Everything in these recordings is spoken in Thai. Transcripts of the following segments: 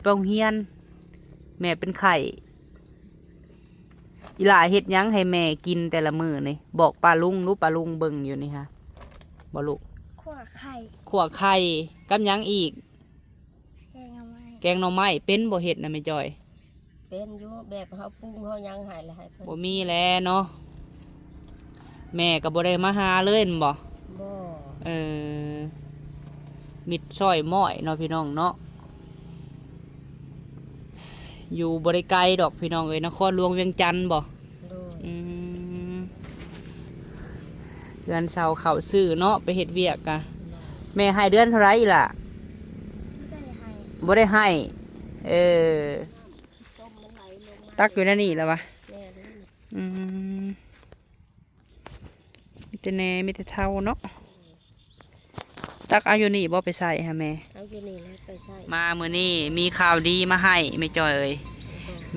ไปโรงเรียนแม่เป็นไข่อีหลาเฮ็ดหยังให้แม่กินแต่ละมื้อนี่บอกป้าลุงรู้ป้าลุงเบิ่งอยู่นี่ฮะบ่ลูกขั่วไข่ขั่วไข่กับหยังอีกแกงเอาไว้แกงหน่อไม้เป็นบ่เฮ็ดนะแม่จอยเป็นอยู่แบบเขาปรุงเขายังหายเลยให้เพิ่นบ่มีแล้วเนาะแม่ก็บ่ได้มาหาเลยนั่นบ่บ่เออมิดซอยม้อยเนาะพี่น้องเนาะอยู่บ่ได้ไกลดอกพี่น้องเอ้ยนครหลวงเวียงจันทน์บ่โดยอืมเดือนเสาร์เข้าซื้อเนาะไปเฮ็ดเวียกกะแม่ให้เดือนเท่าไหร่ล่ะไม่ได้ให้บ่ได้ให้เออต้มมันไหลลงมาตักอยู่นั่นนี่แล้ววะแม่นี่อืมมีแต่แหน่มีแต่เท่าเนาะตักเอาอยู่นี่บ่ไปใส่ฮะแม่เอาอยู่นี่แล้วไปใส่มามื้อนี้มีข่าวดีมาให้แม่จอยเอ้ย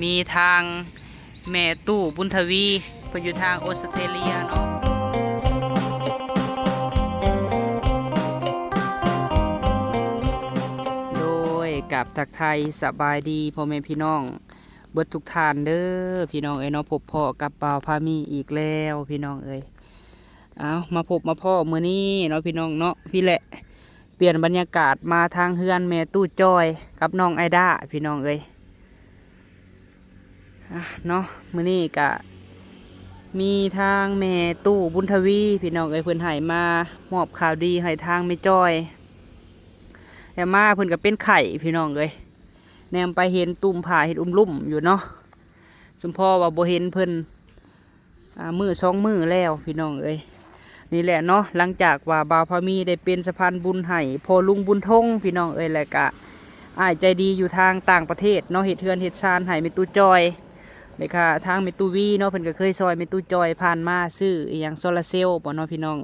มีทางแม่ตู้บุญทวีเพิ่นอยู่ทางออสเตรเลียเนาะโดยกับทักไทยสบายดีพ่อแม่พี่น้องเบิดทุกท่านเด้อพี่น้องเอ้ยเนาะพบพ่อกับบ่าวพามีอีกแล้วพี่น้องเอ้ยเอามาพบมาพ่อมื้อนี้เนาะพี่น้องเนาะพี่แหละเปลี่ยนบรรยากาศมาทางเฮือนแม่ตู้จอยกับน้องไอด้าพี่น้องเอ้ยเนาะมื้อนี้ก็มีทางแม่ตู้บุญทวีพี่น้องเอ้ยเพิ่นให้มามอบข่าวดีให้ทางแม่จอยแต่มาเพิ่นก็เป็นไข่พี่น้องเอ้ยแนมไปเห็นตุ่มผ่าเห็นลุ่มอยู่เนาะจุมพ่อว่าบ่เห็นเพิ่นมื้อ2มื้อแล้วพี่น้องเอ้ยนี่แหละเนาะหลังจากว่าบ่าวพามีได้เป็นสะพานบุญให้พ่อลุงบุญทงพี่น้องเอ้ยแล้วก็อ้ายใจดีอยู่ทางต่างประเทศเนาะเฮ็ดเฮือนเฮ็ดชานให้แม่ตู้จอยเลยค่ะทางแม่ตู้วีเนาะเพิ่นก็เคยซอยแม่ตู้จอยผ่านมาซื้ออีหยังโซลาร์เซลล์บ่เนาะพี่น้อง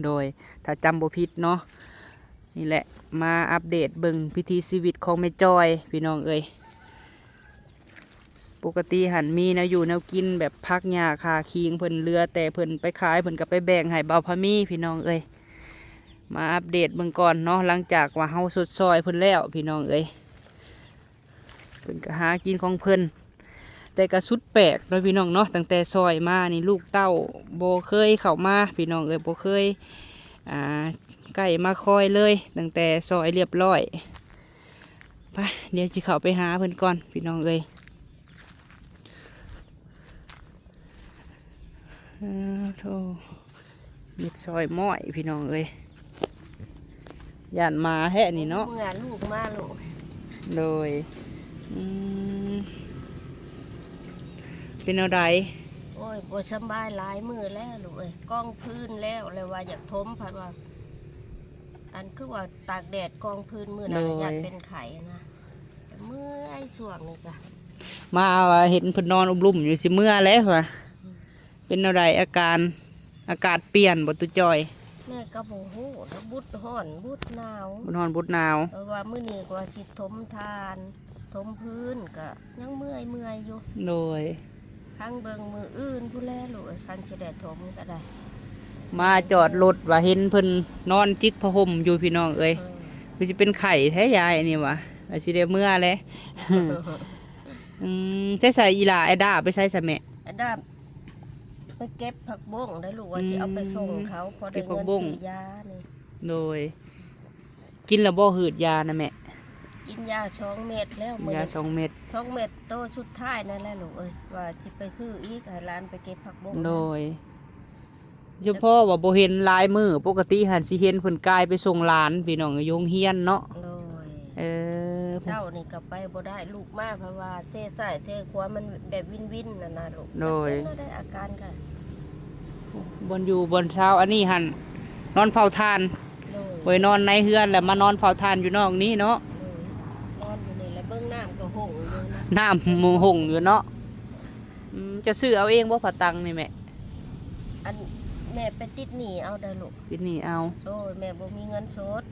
โดยถ้าจำบ่ผิดเนาะนี่แหละมาอัปเดตเบิ่งพิธีชีวิตของแม่จอยพี่น้องเอ้ยปกติหันมีแนวอยู่แนวกินแบบพักหญ้าคาคิงเพิ่นเรือแต่เพิ่นไปขายเพิ่นก็ไปแบ่งให้บ่าวพามีพี่น้องเอ้ยมาอัปเดตเบิ่งก่อนเนาะหลังจากว่าเฮาสดซอยเพิ่นแล้วพี่น้องเอ้ยเพิ่นก็หากินของเพิ่นแต่ก็สุดแปลกเนาะพี่น้องเนาะตั้งแต่ซอยมานี่ลูกเต้าบ่เคยเข้ามาพี่น้องเอ้ยบ่เคยใกล้มาคอยเลยตั้งแต่ซอยเรียบร้อยไปเดี๋ยวสิเข้าไปหาเพิ่นก่อนพี่น้องเอ้ยโธ่มิดซอยม้อยพี่น้องเอ้ยย่านมาแฮะนี่เนาะเมื่อลูกมาลูกโดยเป็นเอาใดโอ้ยบ่สบายหลายมื้อแล้วลูกเอ้ยกองพื้นแล้วเลยว่าอยากทมพัดว่าอันคือว่าตากแดดกองพื้นมื้อนั้นอยากเป็นไข้นะเมื่อไอ้ช่วงนี้ก็มาว่าเห็นเพิ่นนอนลุ่มอยู่สิเมื่อแล้วว่ะเป็นเอาใดอาการอากาศเปลี่ยนบ่ตุจอยแม่ก็บ่ฮู้แล้วบุดร้อนบุดหนาวบุดร้อนบุดหนาวเพราะว่ามื้อนี้ก็สิทมทานทมพื้นก็ยังเมื่อยอยู่โดยทั้งเบิ่งมืออื่นผู้แลลูกคันสิได้ทมก็ได้มาจอดรถว่าเห็นเพิ่นนอนจิกผ้าห่มอยู่พี่น้องเอ้ยคือสิเป็นไข่แท้ยายนี่วะว่าสิได้เมื่อแล้วใช้ใส่อีหลาไอ้ด้าไปใช้ซะแม่ไอ้ด้าไปเก็บผักบุ้งได้ลูกว่าสิเอาไปส่งเขาพอได้เงินซื้อยานี่โดยกินแล้วบ่หืดยานะแม่กินยา2 เม็ดแล้วยา2 เม็ด2 เม็ดโตสุดท้ายนั่นแหละลูกเอ้ยว่าสิไปซื้ออีกให้หลานไปเก็บผักบุ้งโดยเฉพาะว่าบ่เห็นลายมือปกติหันสิเห็นเพิ่นกายไปส่งหลานพี่น้องอยู่โรงเรียนเนาะโดยเจ้านี่ก็ไปบ่ได้ลูกมาเพราะว่าเซ่ซ้ายเซ่ขวามันแบบวินนั่นน่ะลูกโดยได้อาการกันบนอยู่บนเช้าอันนี้หันนอนเฝ้าทานไว้นอนในเฮือนแล้วมานอนเฝ้าทานอยู่นอกนี้เนาะนอนอยู่นี่แล้วเบิ่งน้ำก็หงอยู่น้ำมูหงอยู่เนาะจะซื้อเอาเองบ่ผาตังนี่แม่อันแม่ไปติดหนี้เอาได้ลูกติดหนี้เอาโดยแม่บ่มีเงินสด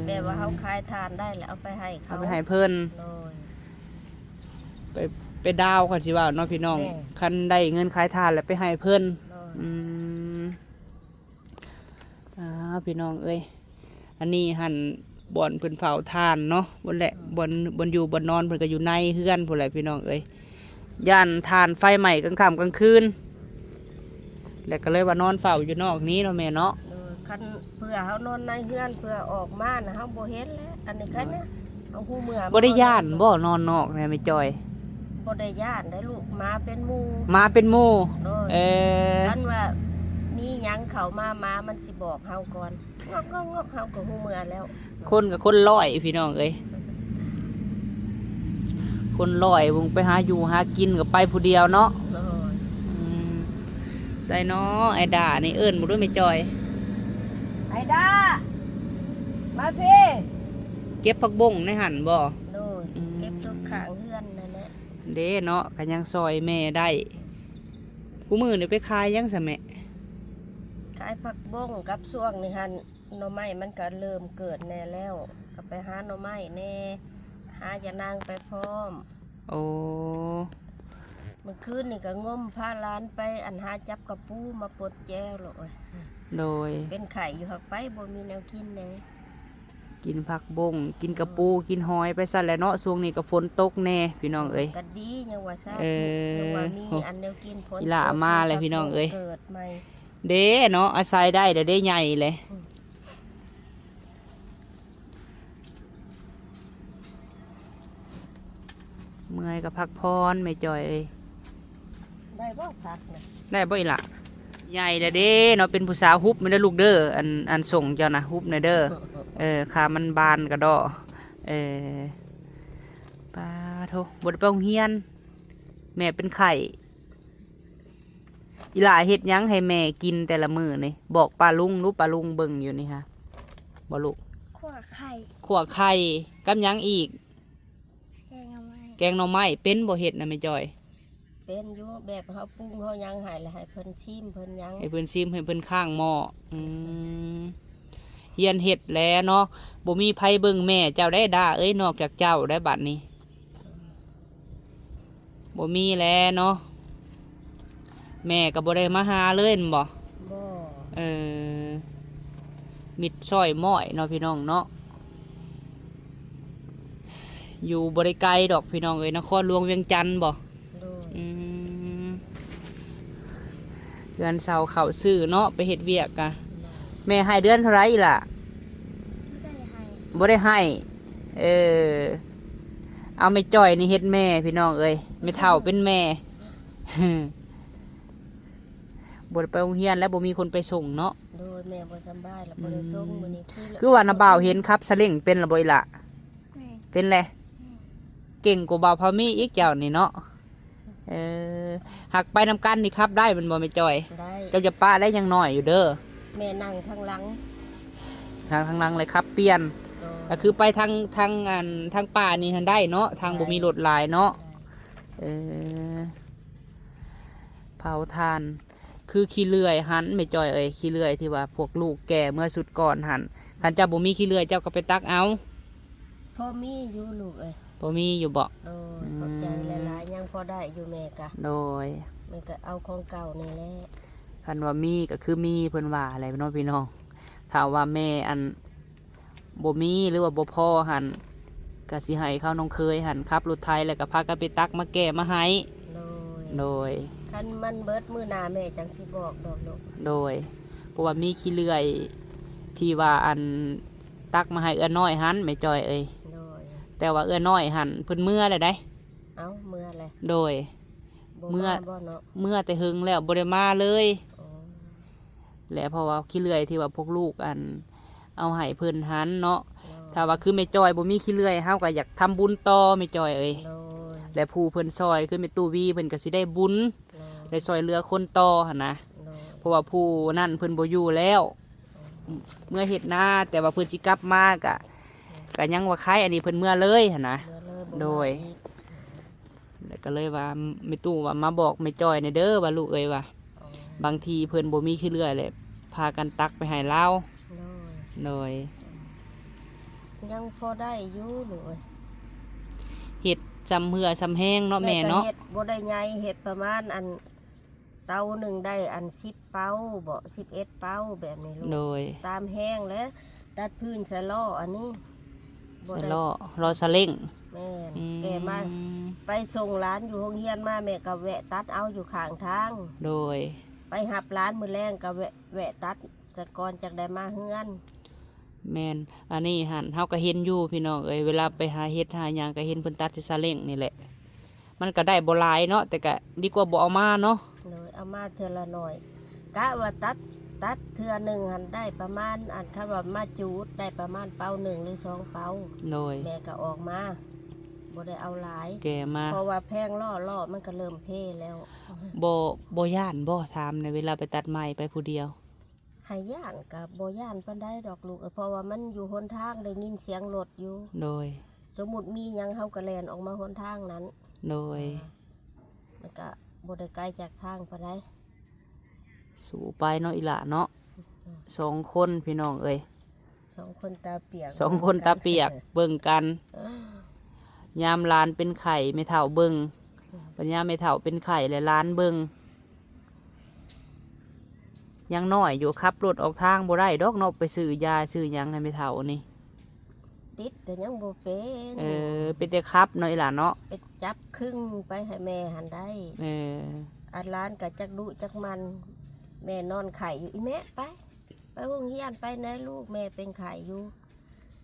แม่ว่าเฮาขายทานได้แล้วเอาไปให้เขาเอาไปให้เพิ่นโดยไปดาวก่อนสิว่าเนาะพี่น้องคันได้เงินขายทานแล้วไปให้เพิ่นพี่น้องเอ้ยอันนี้หั่นบ่อนเพิ่นเฝ้าทานเนาะบ่แหละบ บนอยู่บนนอนเพิ่นก็อยู่ในเฮือนพุ่นแหละพี่น้องเอ้ยย่านทานไฟใหม่กลางค่ำกลางคืนแล้วก็เลยว่านอนเฝ้าอยู่นอกนี้เนาะแม่เนาะ คันเพื่อเฮานอนในเฮือนเพื่อออกมาน่ะเฮาบ่เห็นแล้วอันนี้คันเนี่ยเอาหูเมื่อ บ่ได้ย่านบ่นอนนอกแม่ไม่จอย บ่ได้ย่านได้ลูกมาเป็นหมู่ มาเป็นหมู่ โดย คันว่ามีหยังเข้ามามันสิบอกเฮาก่อนงอกเฮาก็หูเมื่อแล้ว คนกับคนร้อยพี่น้องเอ้ยคนร้อยวงไปหาอยู่หากินกับไปผู้เดียวเนาะ โดย อืมใส่เนาะไอ้ด่านี่เอิ้นบ่ด้วยไม่จอย ไอ้ดามาพี่ เก็บผักบงในหั่นบ่ โดยเก็บทุกข้างเฮือนนั่นแหละ เด้เนาะก็ยังซอยแม่ได้กูมื้อนี่ไปขายยังซะแม่ ขายผักบ้งกับช่วงนี่หั่นหน่อไม้มันก็เริ่มเกิดแน่แล้วก็ไปหาหน่อไม้แน่หายานางไปพร้อม โอ้ เมื่อคืนนี่ก็งมพาหล้านไปอันหาจับกระปูมาปลดแจ้วเลย โดย เป็นไข่อยู่หักไปบ่มีแนวกินเลย กินผักบงกินกระปูกินหอยไปซั่นแหละเนาะช่วงนี้ก็ฝนตกแน่พี่น้องเอ้ย ก็ดียังว่าซะ เออ ยังว่ามีอันแนวกินผล อีหล่ามาเลยพี่น้องเอ้ย เกิดใหม่ เด้เนาะอาศัยได้เดี๋ยวได้ใหญ่เลยเมื่อยกับพักพรไม่จอยเอ้ย ได้บ่พักนะ ได้บ่อีหล่ะใหญ่แล้วเด้เนาะเป็นผู้สาวฮุบไม่ได้ลูกเด้ออันส่งเจ้านะฮุบในเด้อขามันบานกระดอปลาโถบไดไปโรงเรียน แม่เป็นไข่อีหล่าเฮ็ดหยังให้แม่กินแต่ละมื้อนี่บอกป้าลุงรู้ป้าลุงเบิ่งอยู่นี่ค่ะบ่ลูก ขั่วไข่ ขั่วไข่กับหยังอีก แกงเอาไว้ แกงหน่อไม้เป็นบ่เฮ็ดนะแม่จอย เป็นอยู่แบบเฮาปรุงเฮายังให้แล้วให้เพิ่นชิมเพิ่นยัง ให้เพิ่นซิมให้เพิ่นข้างหม้อเฮียนเฮ็ดแล้วเนาะบ่มีไผเบิ่งแม่เจ้าได้ด่าเอ้ยนอกจากเจ้าได้บัดนี้บ่มีแล้วเนาะแม่ก็บ่ได้มาหาเลยนั่นบ่ บ่ มิดช่อยม้อยเนาะพี่น้องเนาะอยู่บ่ได้ไกลดอกพี่น้องเอ้ยนครหลวงเวียงจันทน์บ่ โดย เดือนเสาร์เข้าซื้อเนาะไปเฮ็ดเวียกกะแม่ให้เดือนเท่าไหร่ล่ะ ไม่ได้ให้ บ่ได้ให้เอาไม่จ่อยนี่เฮ็ดแม่พี่น้องเอ้ยไม่เท่าเป็นแม่ บ่ได้ไปโรงเรียนแล้วบ่มีคนไปส่งเนาะ โดยแม่บ่สำบายแล้วบ่ได้ส่งมื้อนี้ คือว่าน้าบ่าวเห็นครับสเล่งเป็นละบ่อีหล่ะ แม่ เป็นแหละเก่งกว่าบ่าวพามีอีกเจ้านี่เนาะหักไปนำกันนี่ครับได้มันบ่ไม่จ่อย ได้ เจ้าจะป้าได้ยังน้อยอยู่เด้อ แม่นั่งทางหลัง ทางหลังเลยครับเปลี่ยน โดย ก็คือไปทางป่านี่ทันได้เนาะทางบ่มีรถหลายเนาะเผาทาน คือขี้เลื่อยหันไม่จอยเอ้ยขี้เลื่อยที่ว่าพวกลูกแก่เมื่อสุดก่อนหันคันเจ้าบ่มีขี้เลื่อยเจ้าก็ไปตักเอา พ่อมีอยู่ลูกเอ้ย บ่มีอยู่บ่ โดยขอบใจหลายๆยังพอได้อยู่แม่กะ โดย แม่ก็เอาของเก่านี่แหละ คันว่ามีก็คือมีเพิ่นว่าอะไรพี่น้องพี่น้องถ้าว่าแม่อันบ่มีหรือว่าบ่พอหันก็สิให้เขาน้องเคยหันขับรถไถแล้วก็พากันไปตักมาแก้มาให้ โดย โดย คันมันเบิดมื้อหน้าแม่จังสิบอกดอกลูก โดยเพราะว่ามีขี้เลื่อยที่ว่าอันตักมาให้เอื้อน้อยหันไม่จอยเอ้ย โดย แต่ว่าเอื้อน้อยหันเพิ่นเมื่อเลยได้ เอาเมื่อแหละ โดย บ่ เมื่อ บ่เนาะ เมื่อแต่หึงแล้วบ่ได้มาเลย อ๋อ และเพราะว่าขี้เลื่อยที่ว่าพวกลูกอันเอาให้เพิ่นหันเนาะ โดย ถ้าว่าคือไม่จอยบ่มีขี้เลื่อยเฮาก็อยากทำบุญต่อไม่จอยเอ้ย โดย และผู้เพิ่นซอยคือแม่ตู้วีเพิ่นก็สิได้บุญ โดย ได้ซอยเรือคนต่อหั่นนะ โดย เพราะว่าผู้นั่นเพิ่นบ่อยู่แล้วเมื่อเฮ็ดนาแต่ว่าเพิ่นสิกลับมาก็ยังว่าใครอันนี้เพิ่นเมื่อเลยหั่นนะ เมื่อเลยบ่ โดย มาอีก แล้วก็เลยว่าไม่ตู้ว่ามาบอกไม่จอยในเด้อว่าลูกเอ้ยว่า อ๋อบ างทีเพิ่นบ่มีขี้เลื่อยเลยพากันตักไปให้เรา โดย โดย ยังพอได้อยู่ลูกเอ้ย เฮ็ดจำเหือจำแห้งเนาะแม่เนาะ ก็เฮ็ดบ่ได้ใหญ่เฮ็ดประมาณอันเตาหนึ่งได้อัน10เป้าบ่11เป้าแบบนี้ลู โด ก ย ตามแห้งแล้วดัดพื้นใส่ล้ออันนี้ บ่ ใส่ ได้ รอซาเล้ง แม่น อื แกมาไปส่งร้านอยู่โรงเรียนมาแม่ก็แวะตัดเอาอยู่ข้างทาง โดย ไปหับร้านมื้อแรงก็แวะตัดจะก่อนจักได้มาเฮือน แม่นอันนี้หันเฮาก็เห็นอยู่พี่น้องเอ้ยเวลาไปหาเฮ็ดหาหยังก็เห็นเพิ่นตัดที่ซาเล้งนี่แหละมันก็ได้บ่หลายเนาะแต่ก็ดีกว่าบ่เอามาเนาะ เลยเอามาเทื่อละหน่อยกะว่าตัดเทื่อหนึงหันได้ประมาณอันคันว่ามาจูดได้ประมาณเป้าหนึ่งหรือ2เป้า โดย แม่ก็ออกมาบ่ได้เอาหลาย แกมา เพราะว่าแพงล่อมันก็เริ่มเพ่แล้ว บ่ย่านบ่ถามในเวลาไปตัดไม้ไปผู้เดียว ให้ย่านกับบ่ย่านปานใดดอกลูกเพราะว่ามันอยู่หนทางได้ยินเสียงรถอยู่ โดย สมมุติมีหยังเฮาก็แล่นออกมาหนทางนั้น โดย มันก็บ่ได้ไกลจากทางปานใด สู่ไปเนาะอีหล่าเนาะ2คนพี่น้องเอ้ย สองคนตาเปียก 2คนตาเปียกเบิ่งกันยามหลานเป็นไข่ไม่เฒ่าเบิ่งปัญญาไม่เฒ่าเป็นไข่และหลานเบิ่งยังน้อยอยู่ขับรถออกทางบ่ได้ดอกเนาะไปซื้อยาซื้อหยังให้ไม่เฒ่านี่ ติดก็ยังบ่เป็น เป็นแต่ครับเนาะอีหล่าเนาะ ไปจับครึ่งไปให้แม่หันได้ เออ อันร้านก็จักดุจักมันแม่นอนไข่อยู่อีแม่ไปโรงเรียนไปนะลูกแม่เป็นไข่อยู่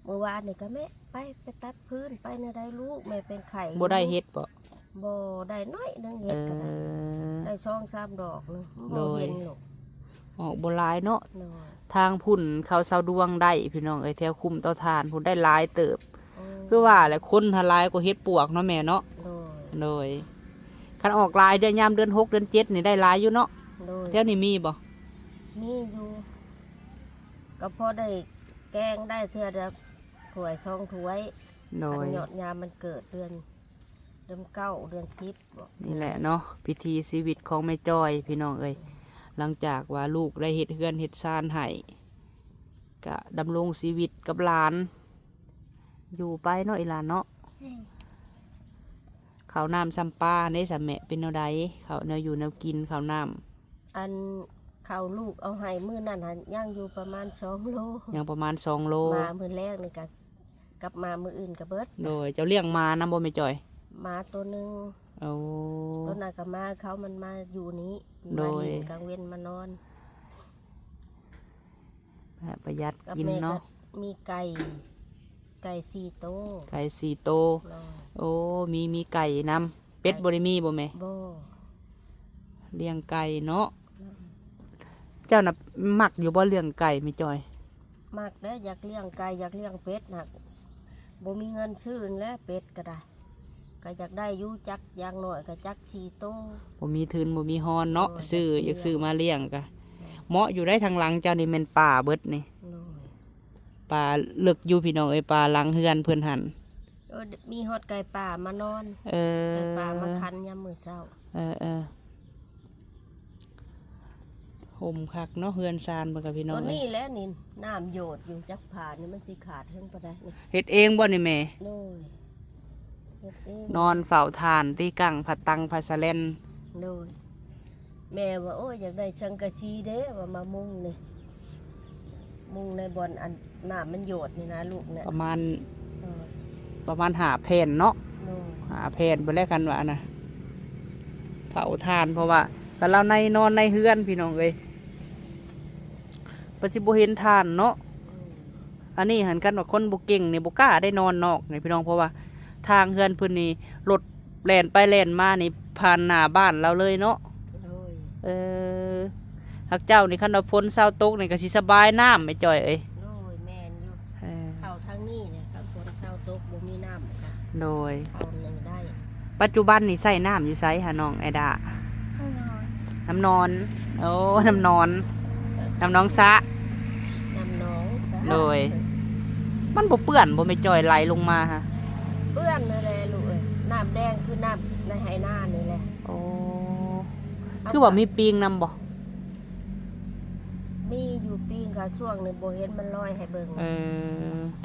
เมื่อวานนี่ก็แม่ไปตัดพื้นไปนะได้ลูกแม่เป็นไข่อยู่ บ่ได้เฮ็ดบ่ บ่ได้น้อยนึง เอ เฮ็ดก็ได้ อ ได้2-3ดอกนึง โด บ่ ย เห็นหรอก ออกบ่หลายเนาะ น้อย ทางพุ่นเขาเสาดวงได้พี่น้องเอ้ยแถวคุมเตาถ่านพุ่นได้หลายเติบ โอ้ คือว่าแหละคนหาหลายกว่าเฮ็ดปวกเนาะแม่เนาะ โดย โดยคันออกหลายเดือนยามเดือน6เดือน7นี่ได้หลายอยู่เนาะ โดย แถวนี้มีบ่ มีอยู่ก็พอได้แกงได้เทื่อละถ้วย2ถ้วย โด อั ย นยอดยามมันเกิดเดือน9เดือน10บ่ นี่แหละเนาะพิธีชีวิตของแม่จ้อยพี่น้องเอ้ยหลังจากว่าลูกได้เฮ็ดเฮือนเฮ็ดซานให้ก็ดำรงชีวิตกับหลาน อยู่ไปเนาะอีหลานเนาะ ข้าวน้ำซ้ำปลาในสามแม่เป็นแนวใดข้าวแนวอยู่แนวกินข้าวน้ อันข้าวลูกเอาให้มื้อนั้นหันย่างอยู่ประมาณ2โล ำยังประมาณ2 โล มามื้อแรกนี่ก็กลับมามื้ออื่นก็เบิด โดยเจ้าเลี้ยงมานำบ่แม่จ้อย มาตัวหนึง เอา ตัวนั้นก็มาเขามันมาอยู่นี้ โด มาย เล่นกลางเว้นมานอน ประหยัด กับ กิน แม่ก็ เนาะ มีไก่4โตว ไก่4 โตว เนาะ โอ้มีไก่นำเป็ดบ่ได้มีบ่แม่ บ่ เลี้ยงไก่เนาะเจ้าน่ะมักอยู่บ่เลี้ยงไก่แม่จ้อย มากเด้ออยากเลี้ยงไก่อยากเลี้ยงเป็ดน่ะบ่มีเงินซื้อแล้วเป็ดก็ได้ก็อยากได้อยู่จักอย่างน้อยก็จัก4โตว บ่มีทุนบ่มีฮอนเนาะ โอ้ย ซื้อ อยาก อยากซื้อ เลี้ยง มาเลี้ยงก็เหมาะอยู่ได้ทางหลังเจ้านี่แม่นป่าเบิดนี่ โน้ย ป่าเลึกอยู่พี่น้องเอ้ยป่าหลังเฮือนเพิ่นหัน โอ้ยมีฮอดไก่ป่ามานอน เออ ไก่ป่ามาคันยามมื้อเช้า เออห่มคักเนาะเฮือนซานเบิ่งกับพี่น้อ ตั ง ว เอ้ นี้ ย แหละนี่น้ำโยดอยู่จักผ่านนี่มันสิขาดเฮิงปานใดนี่ เฮ็ดเองบ่นี่แม่ โน้ยเฮ็ดเอง นอนเฝ้าทานตีกังผัดตังผัดสะเลน โน้ยแม่ว่าโอ้ยอยากได้สังกะสีเด้ว่ามามุงนี่มุงในบ่อนอันน้ำมันโยดนี่นะลูกเนี่ย ประมาณ เออ ประมาณหาแผ่นเนาะ โน้ย หาแผ่นบ่แล้วกันว่านะเผาทานเพราะว่าก็เราในนอนในเฮือนพี่น้องเอ้ยปสิบ่เห็นทานเนาะ อืม อันนี้หันกันว่าคนบ่เก่งนี่บ่กล้าได้นอนนอกนี่พี่น้องเพราะว่าทางเฮือนเพิ่นนี่รถแล่นไปแล่นมานี่ผ่านหน้าบ้านเราเลยเนาะ โน้ย หักเจ้านี่คันว่าฝนเศร้าตกนี่ก็สิสบายน้ำไม่จ่อยเอ้ย โน้ยแม่นอยู่ เออ เข้าทางนี้เนี่ยครับฝนเช้าตกบ่มีน้ำค่ะ โดย เข้าหนึงได้ ปัจจุบันนี่ใส่น้ำอยู่ไสหาน้องไอดา ห้องนอน น้ำนอน โอ้ น้ำนอน น้ำนองสะ น้ำหน้องซะ โดย มันบ่เปื้อนบ่ไม่จ่อยไหลลงมาฮะ เปื้อนนั่นแหละลูกเอ้ยน้ำแดงคือน้ำในไหหน้านี่แหละ โอ้คือว่ามีปิงนำบ่ มีอยู่ปีงกับช่วงหนึงบ่เห็นมันลอยให้เบิ่ง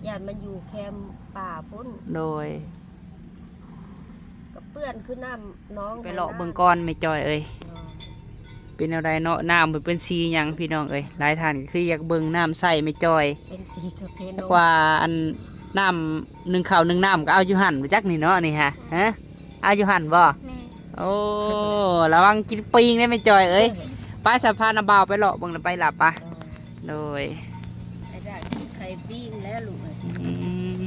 ญาติมันอยู่แคมป์ป่าพุ่น โดย กับเปื้อนคือน้ำน้อง ไปเลาะเบิ่งก่อนไม่จ่อยเอ้ย น้อง เป็นอะไรเนาะน้ำมันเป็นสีหยังพี่น้องเอ้ยหลายท่านก็คืออยากเบิ่งน้ำใส่ไม่จ่อย เป็นสีกับเพน กว่าอัน น้ำหนึ่งข้าวหนึ่งน้ำก็เอาอยู่หั่นไปจักนี่เนาะนี่ฮะฮะเอาอยู่หั่นบ่ แม่ โอ้ระวังกินปิงได้ไหมจอยเอ้ยไปสะพานนาบาวไปเลาะเบังน่ะไปหลับปะโดย ไอ้ได้กินไข่ปิ้งแล้วลูกเอ้ย อืม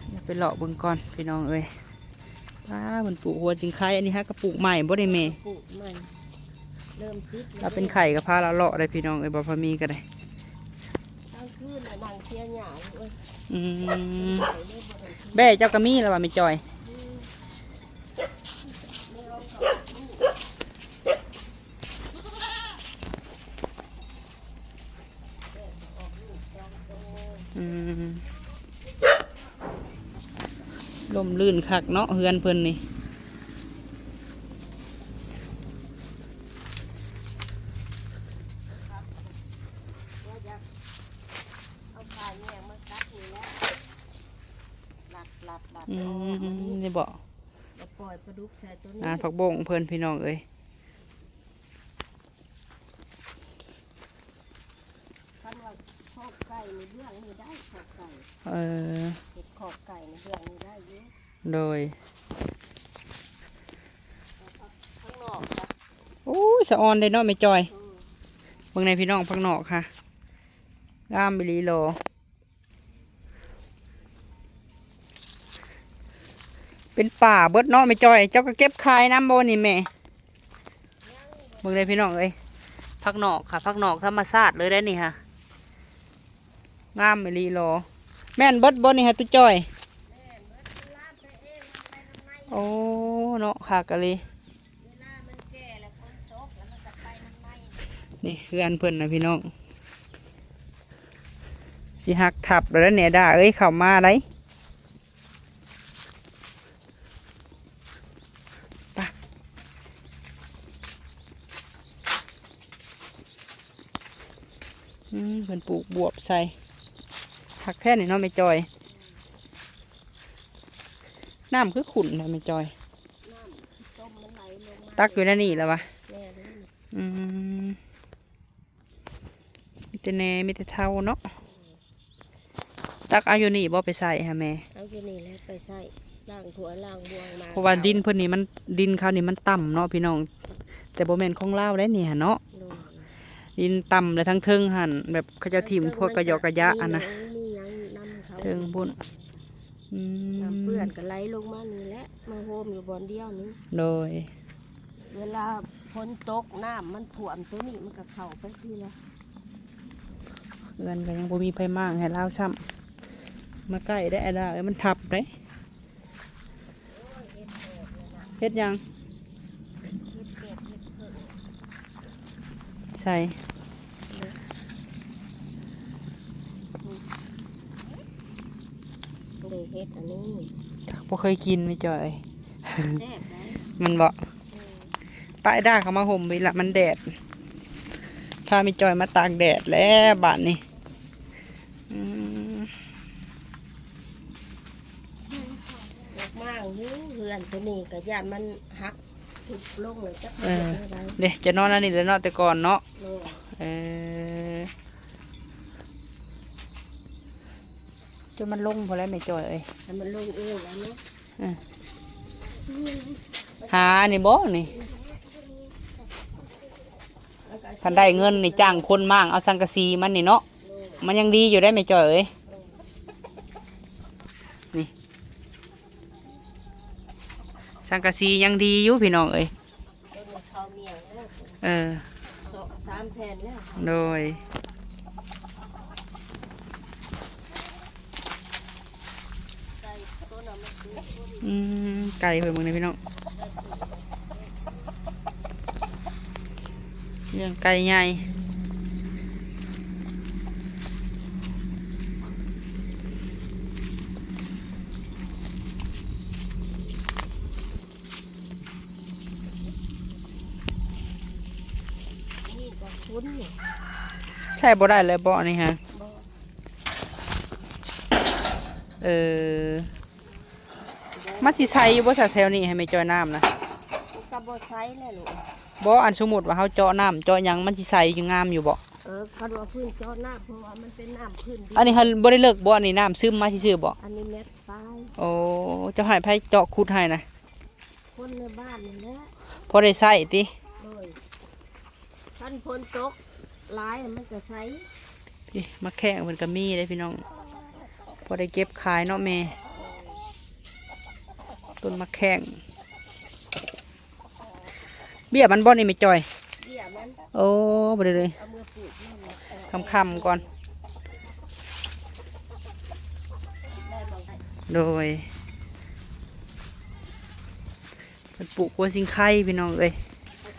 เดี๋ยวไปเลาะเบิ่งก่อนพี่น้องเอ้ยว้าเหมือนปลูกหัวจิงไข่อันนี้ฮะกระปลูกใหม่บ่ได้แม่ ปลูกมันเริ่มพิษ เราเป็นไข่กับพาเราเลาะได้พี่น้องเอ้ยบ่พอมีก็ได้ กลางคืนน่ะนั่งเสียหยาลูกเอ้ย อืม ไข่ได้บ่ได้กิน แบ่เจ้าก็มีแล้วว่าไม่จอย ไม่ร้องเขา อืมลมลื่นคักเนาะเฮือนเพิ่นนี่ ว่าอยากเอาผ้าแยงมาตัดนี่แหละหลัด อื ออกมานี่ มนี่บ่ แล้วปล่อยปลาดุกใส่ตัวนี้ ผักบงเพิ่นพี่น้องเอ้ย คันว่าขอบไก่ในเบื้องนี้ได้ขอบไก่ เออ เห็ดขอบไก่ในเบื้องนี้ได้เยอะ โดย ข้างนอกครับ โอ้ยสะออนเลยเนาะไม่จอย อืม เบิ่งในพี่น้องพักนอกค่ะงามบิลีโลเป็นป่าเบิดเนาะไม่จอย เจ้าก็เก็บขายน้ำโบนี่แม่เบิ่งในพี่น้องเอ้ยพักนอกค่ะพักนอกธรรมชาติเลยได้นี่ค่ะงามบิลีโลแม่นเบิดบนนี่ค่ะตุ้จอยโอ้เนาะค่ะกะลี เวลามันแก่แล้วฝนตกแล้วมันก็ไปมันไหม้ นี่เพื่อนเพิ่นนะพี่น้องสิหักทับแล้วเนี่ยด่าเอ้ยเข้ามาได้ไปเพิ่นปลูกบวบใส่หักแท่นี่เนาะไม่จอยน้ำคือขุ่นเลยไม่จอย น้ำต้มมันไหลลงมา ตักอยู่ในนี่แล้ววะ แน่เลย อืมมีแต่แหน่มีแต่เท่าเนาะตักเอาอยู่นี่บ่ไปใส่ฮะแม่ เอาอยู่นี่แล้วไปใส่ล้างถั่วล้างบวงมา เพราะว่าดินเพิ่นนี่มันดินเขานี่มันต่ำเนาะพี่น้อง แต่บ่แม่นของลาวได้นี่หั่นเนาะ ลง ดินต่ำเลยทั้งเทิงหั่นแบบเขาเจะถิ่มพวกกระยอกระยะอันนะ มีหยังนำเขา เทิงบุญอื น้ำ ม เปื้อนก็ไหลลงมานี่แหละมาโฮมอยู่บอนเดียวนี้ โดย เวลาฝนตกน้ำมันท่วมตัวนี้มันก็เข้าไปทีละ เงินก็ยังบ่มีไผมางให้ลาวซ้ำมาใกล้ได้อะดาเอ้ยมันทับได้เฮ็ดหยัง เฮ็ดเป็ดเฮ็ดเพิ่ง ใช่ เลยเฮ็ดอันนี้ บ่เคยกินไม่จ่อย แซ่บได้ มันบ่ เออ ป้ายด้าเขามาห่มไปละมันแดด ถ้ามีจอยมาตากแดดแล้วบาดนี่อืม ดอกมากหูเหือนตัวนี้ก็ย่านมันหักทุบลงเลยจัก เออ เฮ็ดได้ เดี๋ยวจะนอนอันนี้แล้วเนาะแต่ก่อนเนาะ โน่น เออจนมันลงพอแล้วไม่จอยเอ้ย ให้มันลงเองแล้วเนาะ หานี่บ่นี่พันได้เงินนี่จ้างคนมั่งเอาสังกะสีมันนี่เนาะมันยังดีอยู่ได้ไม่จอยเอ้ยนี่สังกะสียังดีอยู่พี่น้องเอ้ย ต้นข้าวเมียงแล้ว เออ สามแผ่นแล้ว โดย ใส่ต้นเอามาซื้อ ไก่เพิ่นมึงนี่พี่น้องเรื่องไก่ใหญ่ นี่ก็คุ้นนี่ ใช่บ่ได้เลยบ่นี่ฮะ บ่ เออมันสิใส่อยู่บ่แถวๆนี้ให้ไม่จอยน้ำนะ มันก็บ่ใช้แล้วลูก บ่อันสมมุติว่าเฮาเจาะน้ำเจาะหยังมันสิใส่อยู่งามอยู่บ่ ใ คันว่าพื้นเจาะน้ำเพราะว่ามันเป็นน้ำพื้นดิน อันนี้หันบ่ได้เลิกบ่อันนี้น้ำซึมมาซื่อๆบ่ อันนี้เม็ดปลาย โอ้เจะให้ไผเจาะขุดให้นะ คนในบ้านนี่แหละ พอได้ใช้ติ เลยคันฝนตกหลายมันจะใส พี่มาแข้งเพิ่นก็มีเด้พี่น้องพอได้เก็บขายเนาะแม่ต้นมะแข้งเบี้ยมันบ่นี่ไม่จอย เบี้ยมัน โอ้บ่ได้เลย เอามือปลูกนี่แหละ ค่ำๆก่อน ได้บางไ โดยเพิ่นปลูกหัวสิงไข่พี่น้องเอ้ย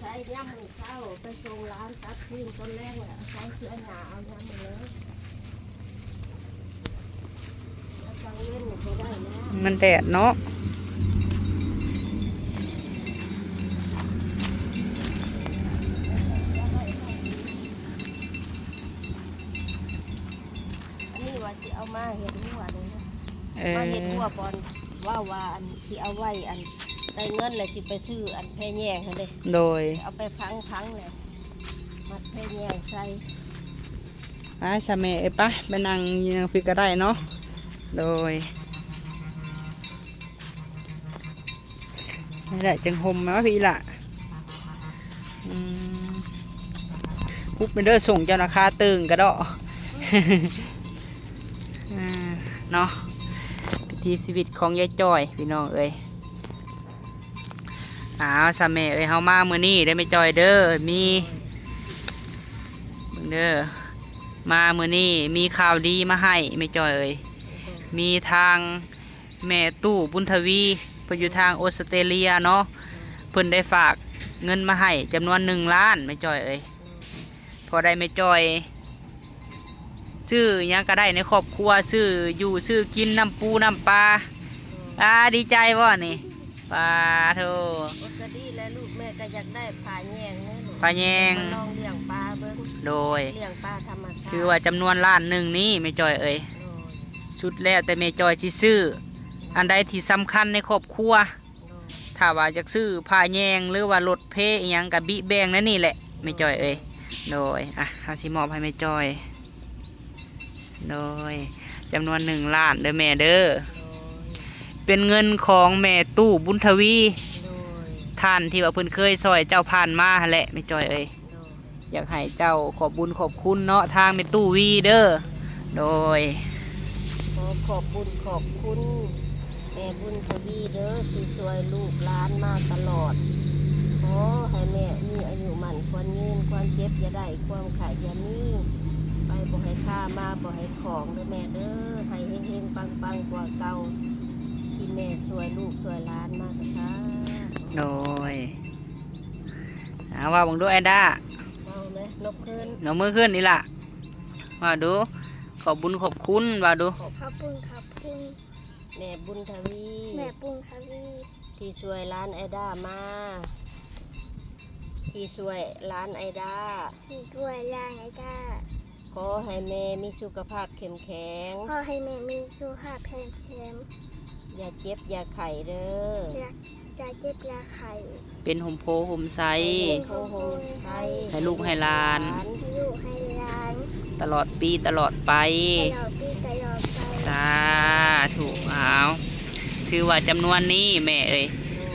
ใช้ย่ำมือเข้าไปส่งร้านตัดพื้นต้นแรกใช้เสื้อหนาเอาย่ำมาเลยแล้วฟังเล่นก็ได้นะ มันแดดเนาะ อันนี้ว่าสิเอามาเห็ดหัวเลยนะ เอ มา อ เห็ดหัวบอลว่าอันที่เอาไว้อันได้เงินเลยที่ไปซื้ออันแพร่แยงเลย โดย เอาไปพังเลยมัดแพร่แยงใส่ สามีเอ้ยปะไปนั่งอยังฟิกก็ได้เนาะโดยนี่แหละจังหมไหมวะพี่ล่ะปุ๊บเป็นเด้อส่งเจ้านาคาตึงกระเดาะ เนาะพิธีชีวิตของยายจ้อยพี่น้องเอ้ยสามีเอ้ยเฮามามื้อนี้ได้ไม่จ้อยเด้อมีเบิ่งเด้อมามื้อนี้มีข่าวดีมาให้ไม่จ้อยเอ้ยมีทางแม่ตู้บุญทวีเพิ่นอยู่ทางออสเตรเลียเนาะเพิ่นได้ฝากเงินมาให้จำนวน1 ล้านไม่จ้อยเอ้ยพอได้ไม่จ้อยซื้อหยังก็ได้ในครอบครัวซื้ออยู่ซื้อกินน้ำปูน้ำปลาดีใจบ่นี่ปลาโธ่ ก็ดีแล้วลูกแม่ก็อยากได้ผาแยงเนี่ยลูก ปลาแยง มาลองเลี้ยงปลาเบิ้ง โดย เลี้ยงปลาธรรมชาติ คือว่าจำนวนล้านหนึ่งนี้ไม่จ้อยเอ้ย โดย ชุดแล้วแต่ไม่จ้อยสิซื้ออันใดที่สำคัญในครอบครัว โดย ถ้าว่าจะซื้อผ้าแยงหรือว่ารถเพอีหยังกับบิแบงนั่นนี่แหละไม่จ้อยเอ้ยโดยเฮาสิมอบให้ไม่จ้อยโดยจำนวน1 ล้านเด้อแม่เด้อ โดย เป็นเงินของแม่ตู้บุญทวี โดย ท่านที่ว่าเพิ่นเคยซอยเจ้าผ่านมาหั่นแหละไม่จ้อยเอ้ย โดย อยากให้เจ้าขอบบุญขอบคุณเนาะทางแม่ตู้วีเด้อโดย ขอบบุญขอบคุณแม่บุญทวีเด้อที่ช่วยลูกหลานมาตลอดขอให้แม่มีอายุมั่นควรยืนความเจ็บอย่าได้ความขายอย่ามีไปบ่ให้ค่ามาบ่ให้ของเด้อแม่เด้อให้เฮงๆปังๆกว่าเก่าที่แม่ช่วยลูกช่วยหลานมากระช้า โดยว่าบังดูแอนด้า เอาไหมนกขึ้น หนูมือขึ้นนี่ล่ะว่าดูขอบบุญขอบคุณว่าดู ขอบคุณครับคุณ แม่บุญทวี แม่ปุ้งทวี ที่ช่วยร้านไอด้ามาที่ช่วยร้านไอด้า ที่ด้วยย่างไอ้ก้า ขอให้แม่มีสุขภาพเข้มแข็ง พ่อให้แม่มีสุขภาพแข็งแรง อย่าเจ็บอย่าไข้เด้อ อยากจะเจ็บยาไข่ เป็นห่มโพห่มไซ โคโฮมไซ ให้ลูกให้หลาน ที่ลูกให้ร้าน ตลอดปีตลอดไป ตลอดปีตลอดไป สาถูกเอาถือว่าจำนวนนี้แม่เอ้ย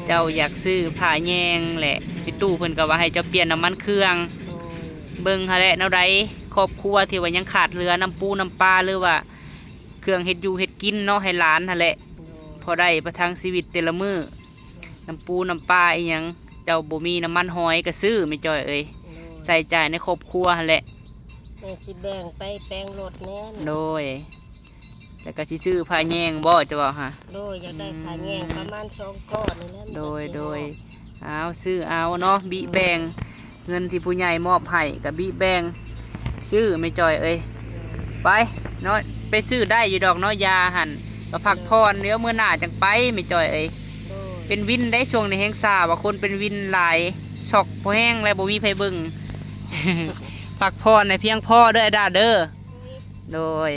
เจ้าอยากซื้อผ้าแยงแหละพี่ตู้เพิ่นก็ว่าให้เจ้าเปลี่ยนน้ำมันเครื่อง โดย เบิ่งหาแหละแนวใดครอบครัวที่ว่ายังขาดเรือน้ำปูน้ำปลาหรือว่า เครื่องเฮ็ดอยู่เฮ็ดกินเนาะให้หลานหั่นแหละ โดย พอได้ประทังชีวิตแต่ละมื้อน้ำปูน้ำปลาอีหยังเจ้าบ่มีน้ำมันหอยก็ซื้อไม่จ้อยเอ้ยใส่ใจายในครอบครัวหั่นแหละ แม่สิแบ่งไปแปลงรถแน่น โดยแต่ก็สิซื้อผ้าแยงบ่จะว่าฮะ โดยอยากได้ผ้าแยงประมาณ2 ก้อนนี่แหละมัน โด จะ ย สิ โดย เหมาะ เอาซื้อเอาเนาะบิแบ่งเงินที่ผู้ใหญ่มอบให้กับบิแบ่งซื้อไม่จ้อยเอ้ยไปเนาะไปซื้อได้อยู่ดอกเนาะยาหั่นก็พักผ่อนเดี๋ยวมื้อหน้าจังไปไม่จ้อยเอ้ย โดย เป็นวินได้ช่วงในแห้งซาว่าคนเป็นวินหลายช็อกพอแห้งแล้วบ่มีไผเบิ่ง พักผ่อนในเพียงพอเด้อไอ้ดาเด้อโดย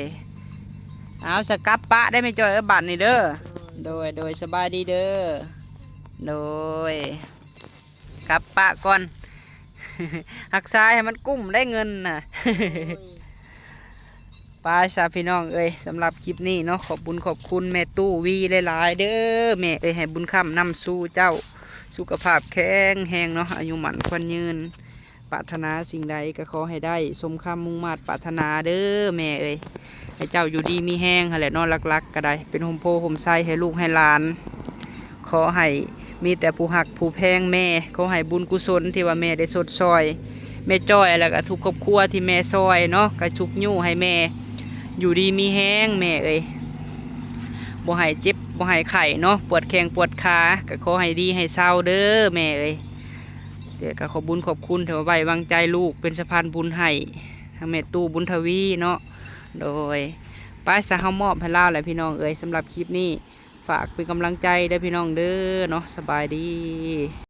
เอาสกับปะได้ไหมจอยบัตรนี่เด้อโดยสบายดีเด้อโดยกลับปะก่อน หักษาให้มันกุ้มได้เงินน่ะ โอ้ย ไปซาพี่น้องเอ้ยสำหรับคลิปนี้เนาะขอบบุญขอบคุณแม่ตู้วีหลายๆเด้อแม่เอ้ยให้บุญคำนำสู่เจ้าสุขภาพแข็งแรงเนาะอายุหมันควันยืนปรารถนาสิ่งใดก็ขอให้ได้สมคำมุ่งมา่ปรารถนาเด้อแม่เอ้ยให้เจ้าอยู่ดีมีแห้งหั่นแหละเนอนรักๆก็ได้เป็นโฮมโพโฮมไซให้ลูกให้หลาน ขอให้มีแต่ผู้หักผู้แพงแม่ขอให้บุญกุศลที่ว่าแม่ได้สดซอยแม่จ้อยแล้วก็ทุกครอบครัวที่แม่ซอยเนาะก็ชุกยู่ให้แม่อยู่ดีมีแห้งแม่เอ้ยบ่ให้เจ็บบ่ให้ไข้เนาะปวดแข้งปวดขาก็ขอให้ดีให้เศร้าเด้อแม่เอ้ยเดี๋ยวก็ขอบุญขอบคุณที่ว่าไว้วางใจลูกเป็นสะพานบุญให้ทางแม่ตู้บุญทวีเนาะโดยป้าสะเฮามอบให้เล่าแหละพี่น้องเอ้ยสำหรับคลิปนี้ฝากเป็นกำลังใจได้พี่น้องเด้อเนาะสบายดี